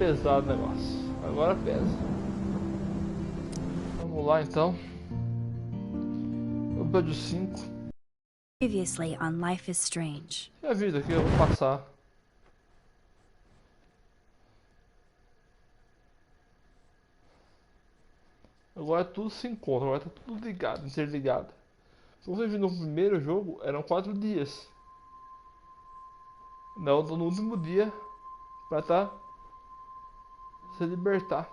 Pesado o negócio. Agora pesa. Vamos lá então. Episódio 5. Previously on Life is Strange. E a vida aqui eu vou passar. Agora tudo se encontra, agora tá tudo ligado, interligado. Se você viu no primeiro jogo, eram 4 dias. Não, tô no último dia pra se libertar.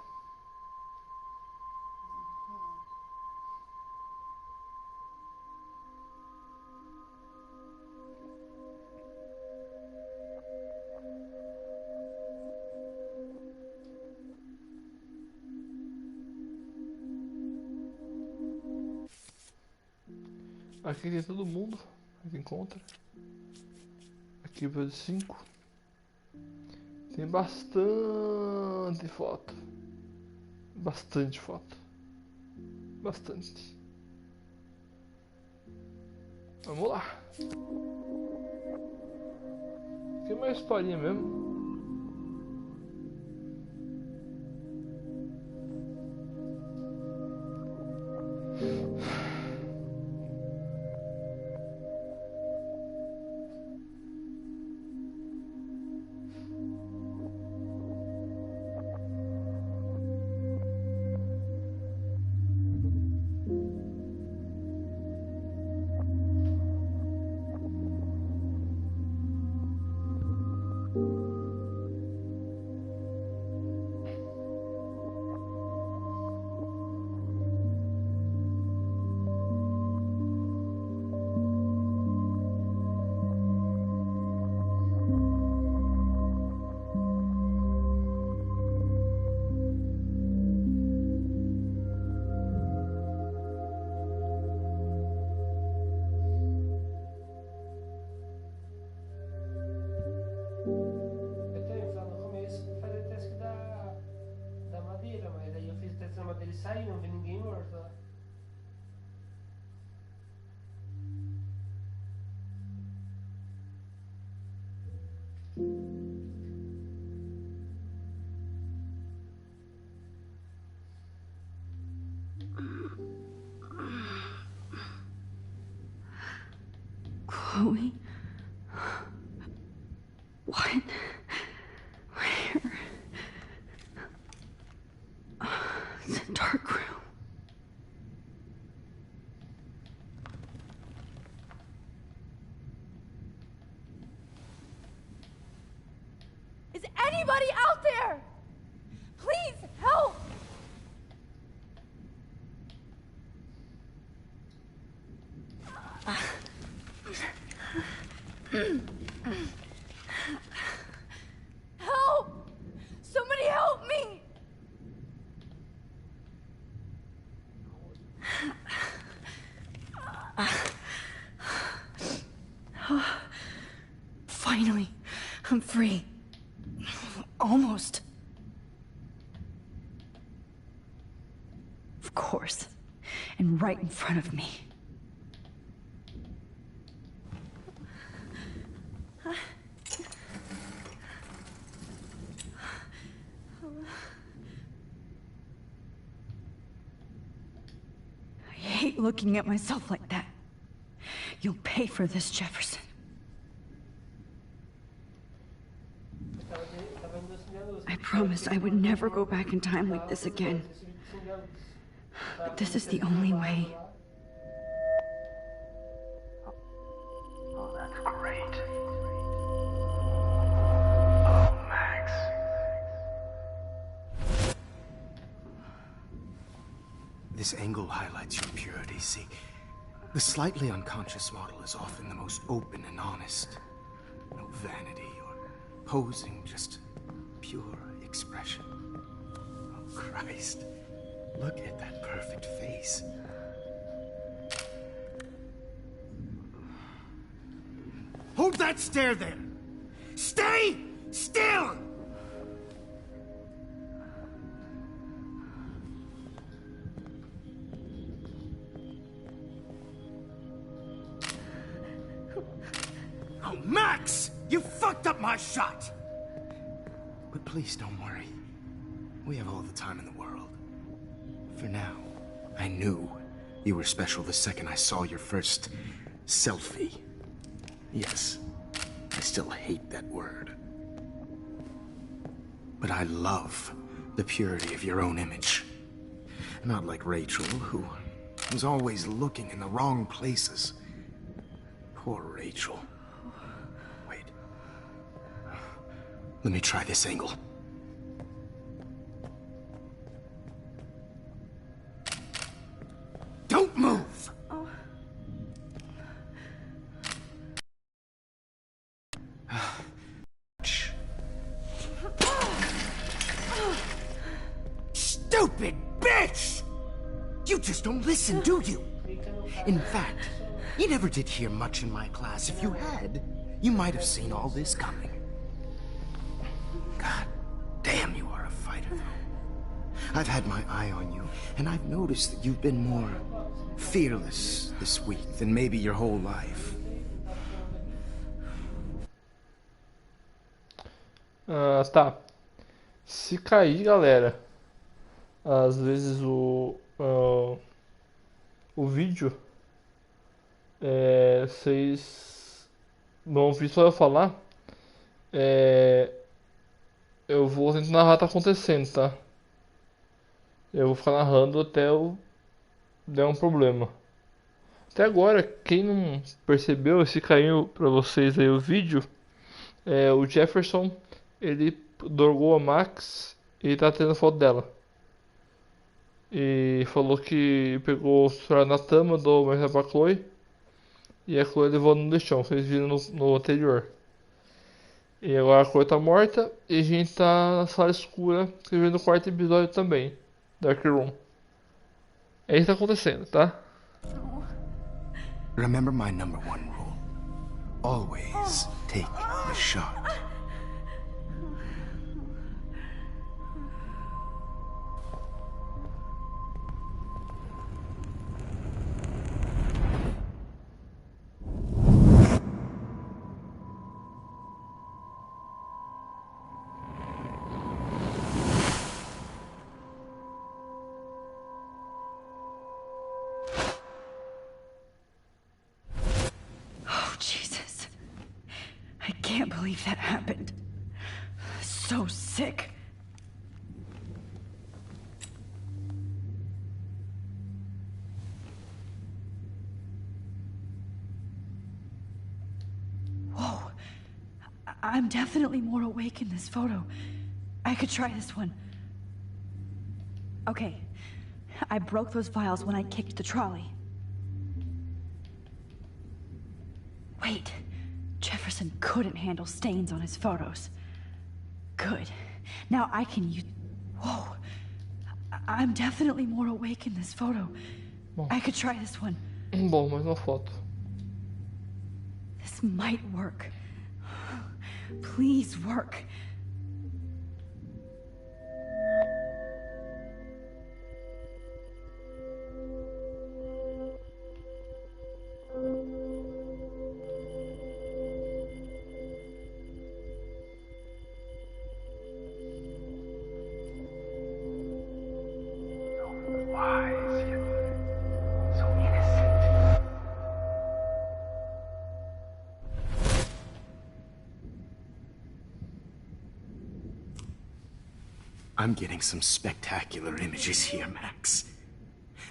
Aqui tem todo mundo, aqui encontra. Aqui o episódio 5. Tem bastante foto. Bastante foto. Bastante. Vamos lá. Aqui é uma historinha mesmo. Ele saiu, não vi ninguém morto lá. Chloe? What? Where? It's a dark room. Is anybody out there? Please help! Help! Somebody help me! Finally, I'm free. Almost. Of course. And right in front of me. I hate looking at myself like that. You'll pay for this, Jefferson. I promised I would never go back in time like this again. But this is the only way. Oh, that's great. Oh, Max. This angle highlights your purity, see? The slightly unconscious model is often the most open and honest. No vanity or posing, just pure expression. Oh, Christ. Look at that perfect face. Hold that stare there! Stay still! Oh, Max! You fucked up my shot! But please don't worry. We have all the time in the world. For now, I knew you were special the second I saw your first selfie. Yes, I still hate that word. But I love the purity of your own image. Not like Rachel, who was always looking in the wrong places. Poor Rachel. Wait. Let me try this angle. Don't move! Oh. Stupid bitch! You just don't listen, do you? In fact, you never did hear much in my class. If you had, you might have seen all this coming. God damn, you are a fighter, though. I've had my eye on you, and I've noticed that you've been more fearless this week than maybe your whole life. Tá. Se cair, galera, às vezes o vídeo, vocês não ouviram só eu falar, eu vou tentar narrar o que tá acontecendo, tá? Eu vou ficar narrando até eu der um problema. Até agora, quem não percebeu, se caiu pra vocês aí o vídeo, o Jefferson, ele drogou a Max e tá tendo foto dela. E falou que pegou o celular na tama do Marcelo pra Chloe e a Chloe levou no lixão, vocês viram no anterior. E agora a Chloe tá morta e a gente tá na sala escura, escrevendo o quarto episódio também, Dark Room. É isso que tá acontecendo, tá? Remember my number one rule. Always take the shot. Oh, Jesus. I can't believe that happened. So sick. Whoa. I'm definitely more awake in this photo. I could try this one. Okay. I broke those vials when I kicked the trolley. Wait. Jefferson couldn't handle stains on his photos. Good. Now I can use... Whoa. I'm definitely more awake in this photo. Bom. I could try this one. Bom, mais uma foto. This might work. Please work. Wise yet so innocent. I'm getting some spectacular images here, Max.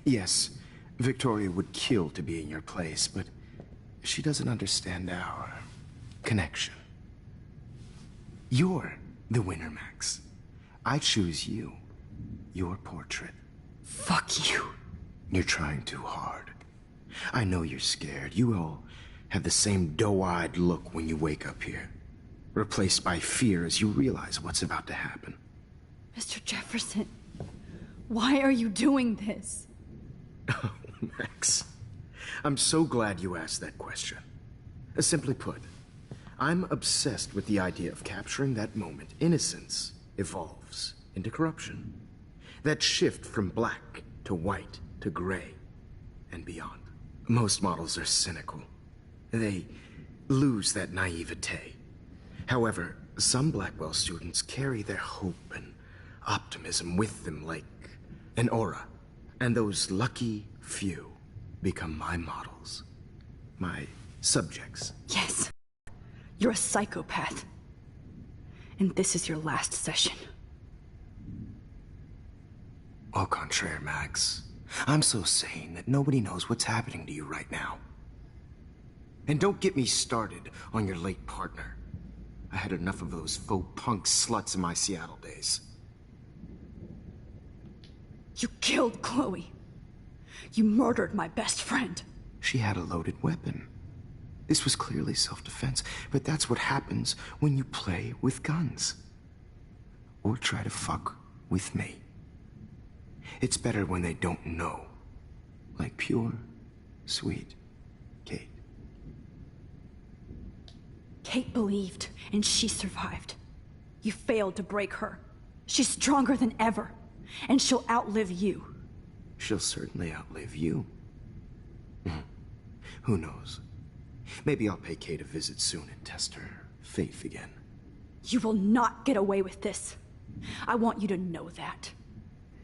Yes, Victoria would kill to be in your place, but she doesn't understand our connection. You're the winner, Max. I choose you. Your portrait. Fuck you. You're trying too hard. I know you're scared. You all have the same doe-eyed look when you wake up here, replaced by fear as you realize what's about to happen. Mr. Jefferson, why are you doing this? Oh, Max, I'm so glad you asked that question. Simply put, I'm obsessed with the idea of capturing that moment. Innocence evolves into corruption. That shift from black to white to gray and beyond. Most models are cynical. They lose that naivete. However, some Blackwell students carry their hope and optimism with them like an aura. And those lucky few become my models, my subjects. Yes. You're a psychopath. And this is your last session. Au contraire, Max. I'm so sane that nobody knows what's happening to you right now. And don't get me started on your late partner. I had enough of those faux punk sluts in my Seattle days. You killed Chloe. You murdered my best friend. She had a loaded weapon. This was clearly self-defense, but that's what happens when you play with guns. Or try to fuck with me. It's better when they don't know. Like pure, sweet Kate. Kate believed, and she survived. You failed to break her. She's stronger than ever, and she'll outlive you. She'll certainly outlive you. Who knows? Maybe I'll pay Kate a visit soon and test her faith again. You will not get away with this. I want you to know that.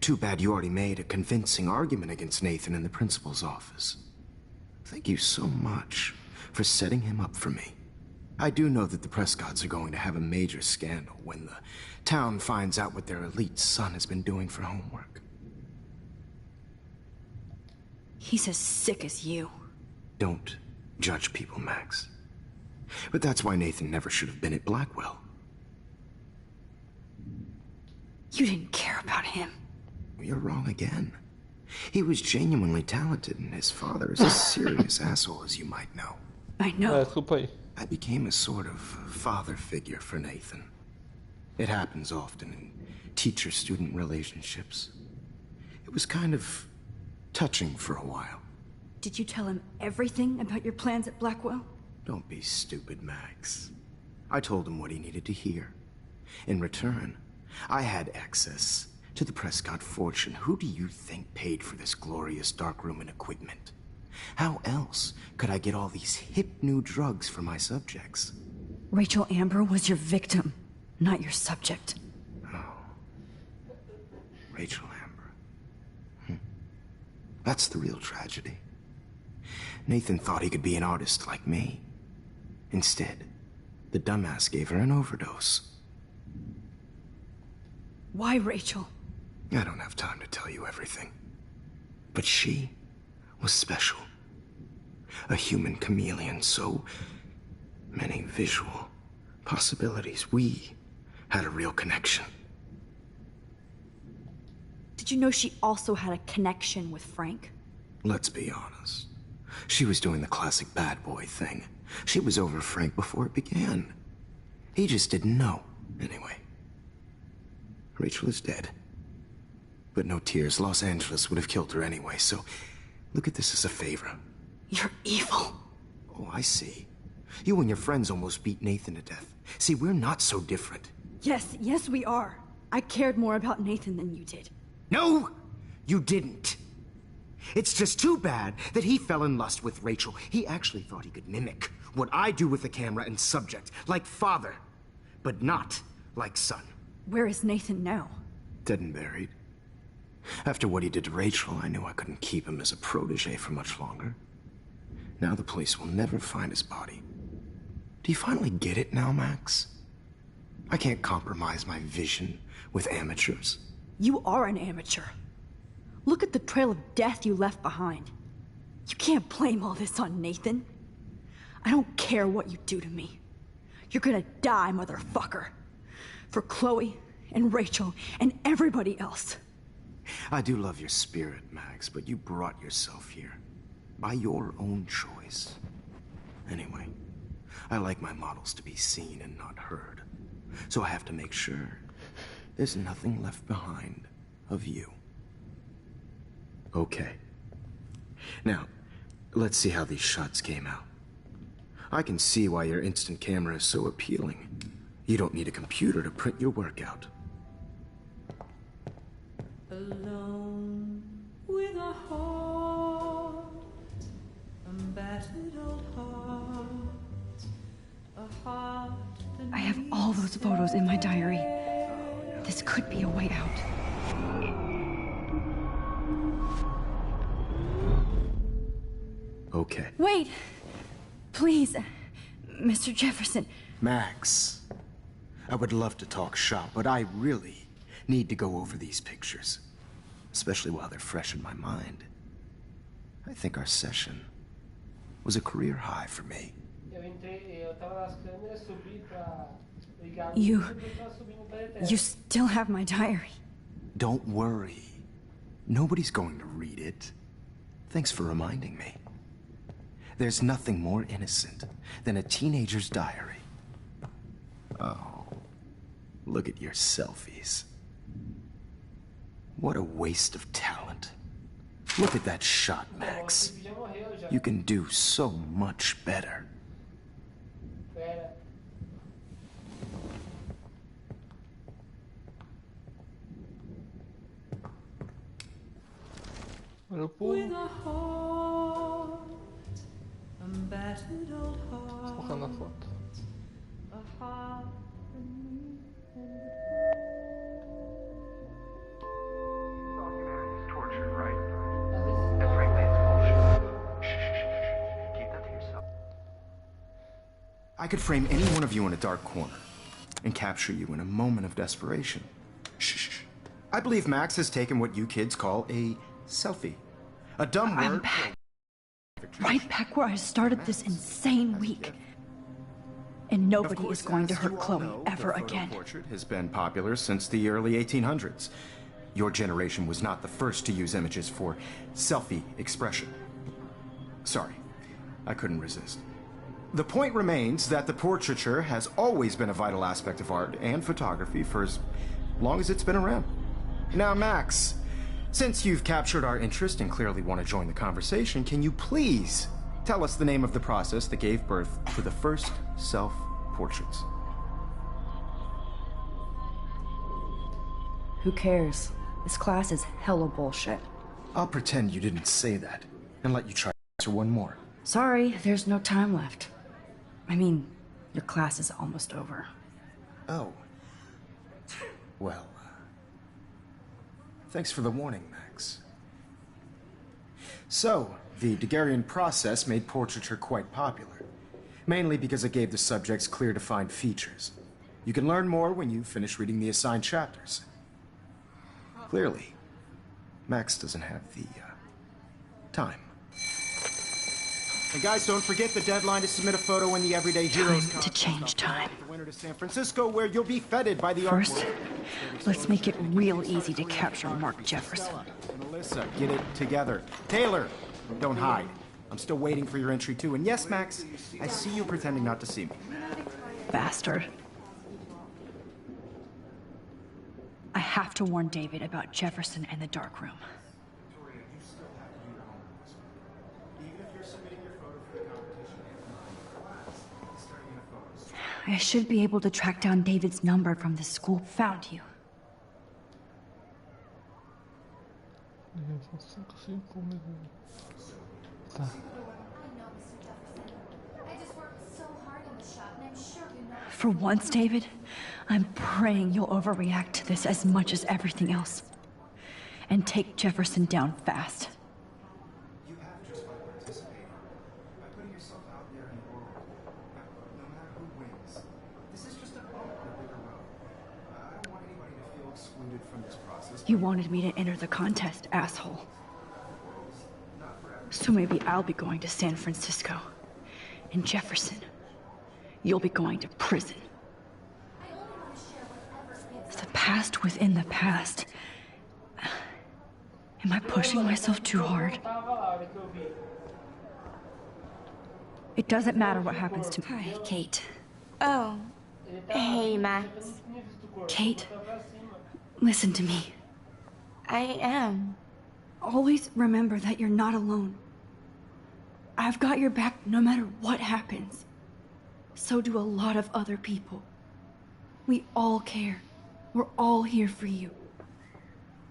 Too bad you already made a convincing argument against Nathan in the principal's office. Thank you so much for setting him up for me. I do know that the Prescotts are going to have a major scandal when the town finds out what their elite son has been doing for homework. He's as sick as you. Don't judge people, Max. But that's why Nathan never should have been at Blackwell. You didn't care about him. You're wrong again. He was genuinely talented, and his father is a serious asshole, as you might know. I know. Desculpa aí. I became a sort of father figure for Nathan. It happens often in teacher-student relationships. It was kind of touching for a while. Did you tell him everything about your plans at Blackwell? Don't be stupid, Max. I told him what he needed to hear. In return, I had access to the Prescott fortune. Who do you think paid for this glorious darkroom and equipment? How else could I get all these hip new drugs for my subjects? Rachel Amber was your victim, not your subject. Rachel Amber. That's the real tragedy. Nathan thought he could be an artist like me. Instead, the dumbass gave her an overdose. Why Rachel? I don't have time to tell you everything. But she was special. A human chameleon, so many visual possibilities. We had a real connection. Did you know she also had a connection with Frank? Let's be honest. She was doing the classic bad boy thing. She was over Frank before it began. He just didn't know. Anyway, Rachel is dead. But no tears. Los Angeles would have killed her anyway, so look at this as a favor. You're evil. Oh, I see. You and your friends almost beat Nathan to death. See, we're not so different. Yes, we are. I cared more about Nathan than you did. No, you didn't. It's just too bad that he fell in lust with Rachel. He actually thought he could mimic what I do with the camera and subject, like father, but not like son. Where is Nathan now? Dead and buried. After what he did to Rachel, I knew I couldn't keep him as a protege for much longer. Now the police will never find his body. Do you finally get it now, Max? I can't compromise my vision with amateurs. You are an amateur. Look at the trail of death you left behind. You can't blame all this on Nathan. I don't care what you do to me. You're gonna die, motherfucker. For Chloe and Rachel and everybody else. I do love your spirit, Max, but you brought yourself here. By your own choice. Anyway, I like my models to be seen and not heard. So I have to make sure there's nothing left behind of you. Okay. Now, let's see how these shots came out. I can see why your instant camera is so appealing. You don't need a computer to print your work out. Alone with a heart, a battered old heart, a heart that I have all those photos in my diary. This This could be a way out. Okay. Wait! Please, Mr. Jefferson. Max, I would love to talk shop, but I really need to go over these pictures, especially while they're fresh in my mind. I think our session was a career high for me. Eu tava nas câmeras, subi pra ligar. You Tava subindo pra eterno. still have my diary. Don't worry. Nobody's going to read it. Thanks for reminding me. There's nothing more innocent than a teenager's diary. Oh, look at your selfies. What a waste of talent. Look at that shot, Max. Já morreu já. You can do so much better. Pera. Olha o povo. With a heart, a battered old heart, Focar na foto. a heart Humanity's torture, right? And frankly, it's bullshit. Shh. Keep that to yourself. I could frame any one of you in a dark corner and capture you in a moment of desperation. Shh. I believe Max has taken what you kids call a selfie. A dumb I'm word. back. Right back where I started this insane week. And nobody is going to hurt Chloe ever again. The portrait has been popular since the early 1800s. Your generation was not the first to use images for selfie expression. Sorry, I couldn't resist. The point remains that the portraiture has always been a vital aspect of art and photography for as long as it's been around. Now, Max, since you've captured our interest and clearly want to join the conversation, can you please tell us the name of the process that gave birth to the first self-portraits? Who cares? This class is hella bullshit. I'll pretend you didn't say that and let you try to answer one more. Sorry, there's no time left. I mean, your class is almost over. Oh. Well, thanks for the warning, Max. So, the Daguerrean process made portraiture quite popular, mainly because it gave the subjects clear defined features. You can learn more when you finish reading the assigned chapters. Clearly, Max doesn't have the time. And guys, don't forget the deadline to submit a photo in the Everyday Heroes Time to change time. The winter to San Francisco, where you'll be feted by the art First, world. let's make it real easy to capture Mark Jefferson. Melissa, get it together. Taylor, don't hide. I'm still waiting for your entry too. And yes, Max, I see you pretending not to see me. Bastard. I have to warn David about Jefferson and the dark room. I should be able to track down David's number from the school. Found you. Tá. For once, David, I'm praying you'll overreact to this as much as everything else. And take Jefferson down fast. You have just by participating, by putting yourself out there in the world, no matter who wins. This is just a bump in a bigger road. I don't want anybody to feel excluded from this process. You wanted me to enter the contest, asshole. So maybe I'll be going to San Francisco. And Jefferson, you'll be going to prison. The past within the past. Am I pushing myself too hard? Tava lá, a hora que eu vi. It doesn't matter what happens to me. Hi, Kate. Oh, hey, Max. Kate, listen to me. I am. Always remember that you're not alone. I've got your back no matter what happens. So do a lot of other people. We all care. We're all here for you.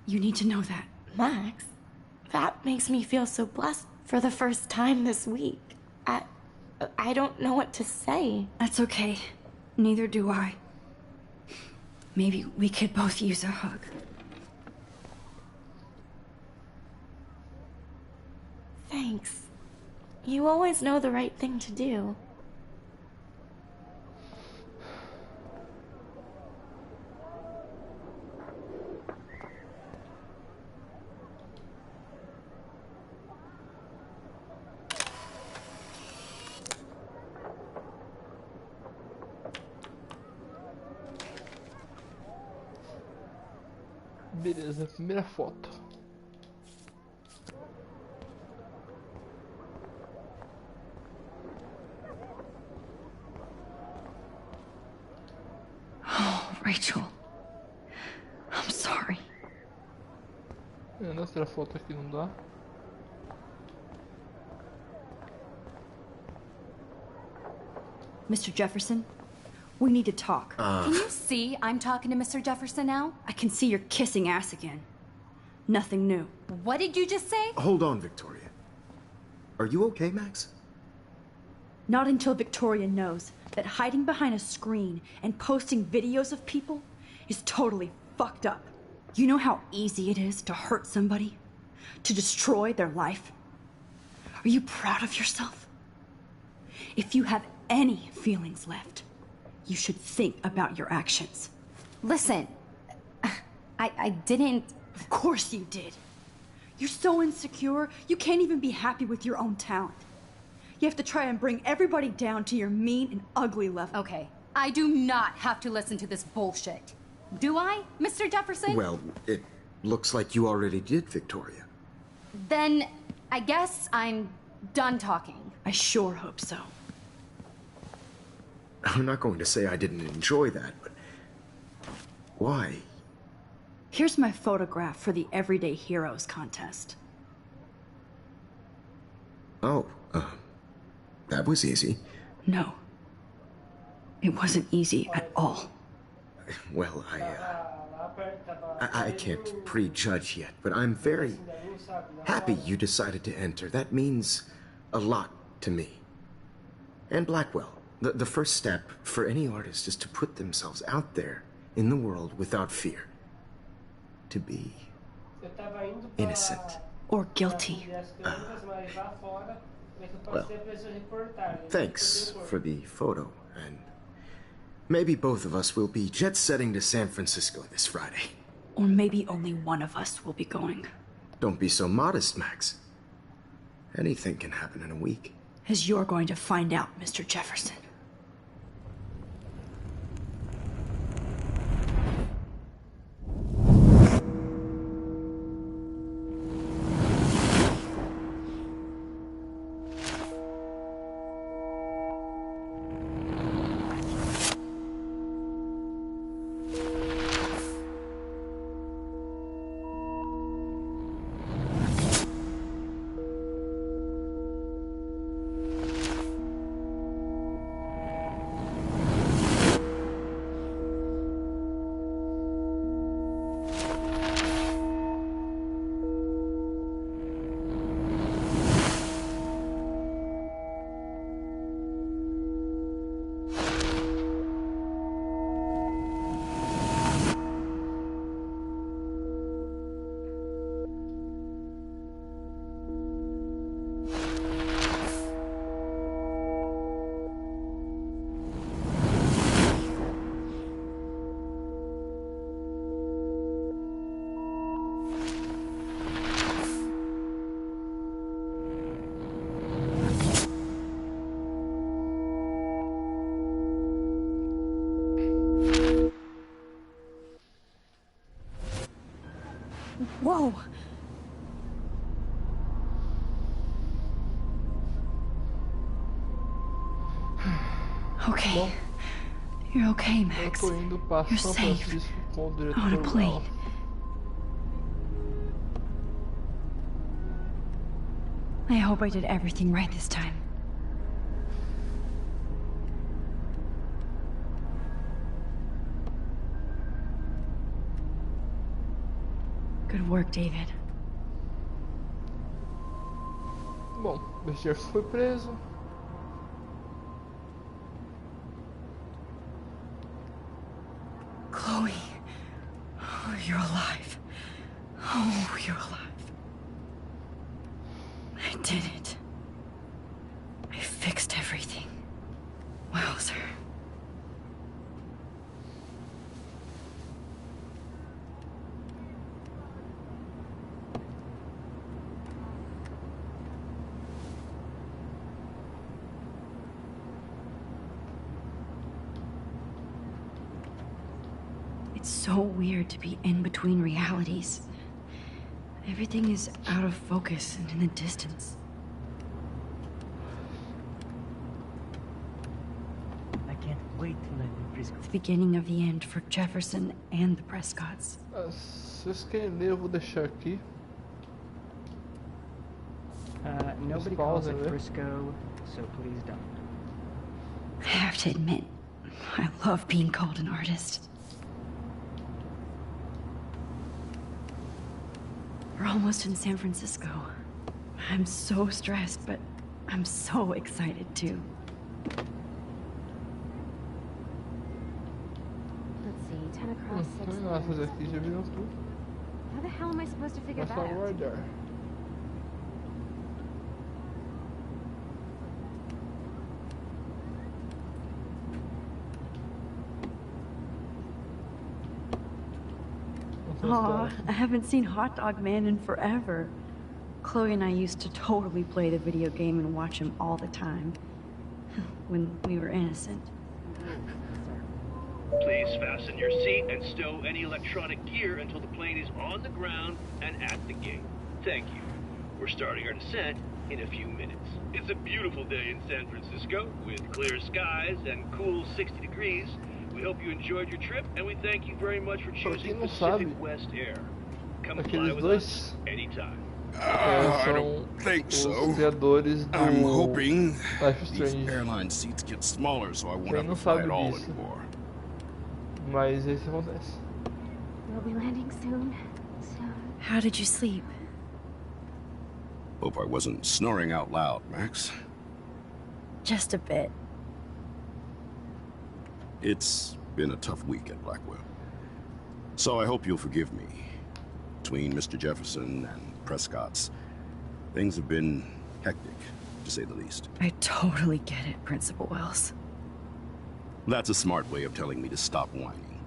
You need to know that. Max, that makes me feel so blessed for the first time this week. I don't know what to say. That's okay. Neither do I. Maybe we could both use a hug. Thanks. You always know the right thing to do. Beleza, primeira foto. Oh, Rachel. I'm sorry. Outra foto aqui não dá. Mr. Jefferson, we need to talk. Can you see I'm talking to Mr. Jefferson now? I can see you're kissing ass again. Nothing new. What did you just say? Hold on, Victoria. Are you okay, Max? Not until Victoria knows that hiding behind a screen and posting videos of people is totally fucked up. You know how easy it is to hurt somebody? To destroy their life? Are you proud of yourself? If you have any feelings left, you should think about your actions. Listen, I didn't... Of course you did. You're so insecure, you can't even be happy with your own talent. You have to try and bring everybody down to your mean and ugly level. Okay, I do not have to listen to this bullshit. Do I, Mr. Jefferson? Well, it looks like you already did, Victoria. Then I guess I'm done talking. I sure hope so. I'm not going to say I didn't enjoy that, but why? Here's my photograph for the Everyday Heroes contest. Oh, that was easy. No. It wasn't easy at all. Well, I can't prejudge yet, but I'm very happy you decided to enter. That means a lot to me. And Blackwell. The first step for any artist is to put themselves out there in the world without fear. To be innocent. Or guilty. Well, thanks for the photo, and maybe both of us will be jet-setting to San Francisco this Friday. Or maybe only one of us will be going. Don't be so modest, Max. Anything can happen in a week. As you're going to find out, Mr. Jefferson. Whoa! Okay. Bom, You're okay, eu Max. tô indo para You're São safe. Francisco com o On a diretor plane. Brown. I hope I did everything right this time. Good work, David. Bom, o Bestiar foi preso. Chloe. Oh, you're alive. I did it. I fixed everything. Well, sir. It's so weird to be in between realities. Everything is out of focus and in the distance. I can't wait to land in Frisco. The beginning of the end for Jefferson and the Prescotts. Se vocês querem ler, eu vou deixar aqui. Nobody calls it Frisco, so please don't. I have to admit, I love being called an artist. We're almost in San Francisco. I'm so stressed, but I'm so excited too. Let's see, 10 across, 6 Não tem nada a fazer aqui, já viram tudo. How the hell am I supposed to figure É that só out? guardar. Aw, I haven't seen Hot Dog Man in forever. Chloe and I used to totally play the video game and watch him all the time. When we were innocent. Please fasten your seat and stow any electronic gear until the plane is on the ground and at the gate. Thank you. We're starting our descent in a few minutes. It's a beautiful day in San Francisco with clear skies and cool 60 degrees. We hope you enjoyed your trip and we thank you very much for choosing não Pacific sabe, West Air. Come fly aqueles with dois us anytime. são I don't think os so. criadores do I'm hoping Life these Strange. airline seats get smaller so I won't Quem have não to fly sabe at all disso? anymore. Mas isso acontece. We'll be landing soon. Soon. How did you sleep? Hope I wasn't snoring out loud, Max. Just a bit. It's been a tough week at Blackwell. So I hope you'll forgive me. Between Mr. Jefferson and Prescott's, things have been hectic, to say the least. I totally get it, Principal Wells. That's a smart way of telling me to stop whining.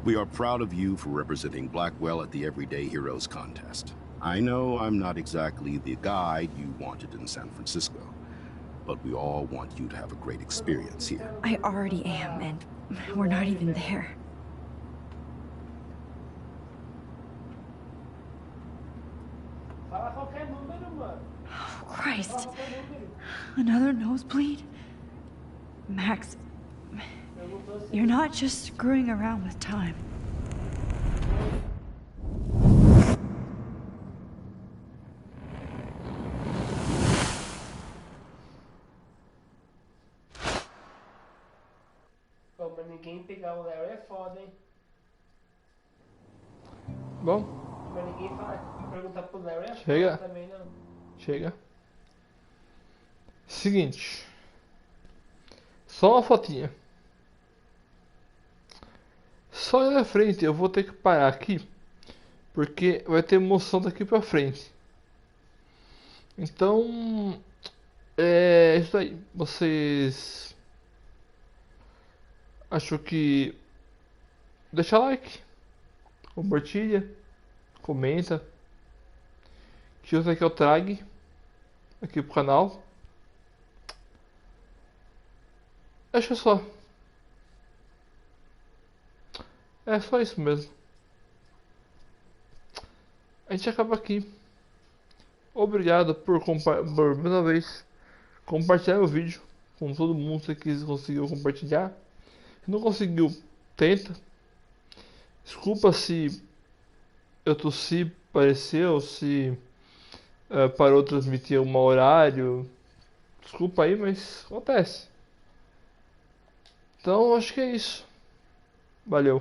We are proud of you for representing Blackwell at the Everyday Heroes contest. I know I'm not exactly the guide you wanted in San Francisco, but we all want you to have a great experience here. I already am, and we're not even there. Fala qualquer número, mano. Oh, Christ. Fala qualquer número. Another nosebleed? Max, Perguntou se you're not just screwing around with time. Pô, pra ninguém pegar o Larry é foda, hein? Bom, Pra ninguém perguntar pro Larry é Chega. foda também, não. chega. Seguinte. Só uma fotinha. Só ir na frente, eu vou ter que parar aqui. Porque vai ter emoção daqui pra frente. Então, é isso aí. Vocês achou que deixa like, compartilha, comenta, que eu sei que eu trago aqui pro canal. Acho que é só. É só isso mesmo. A gente acaba aqui. Obrigado por mais uma vez compartilhar o vídeo com todo mundo que conseguiu compartilhar. Se não conseguiu, tenta. Desculpa se eu tossi, pareceu, se parou de transmitir um horário. Desculpa aí, mas acontece. Então acho que é isso. Valeu.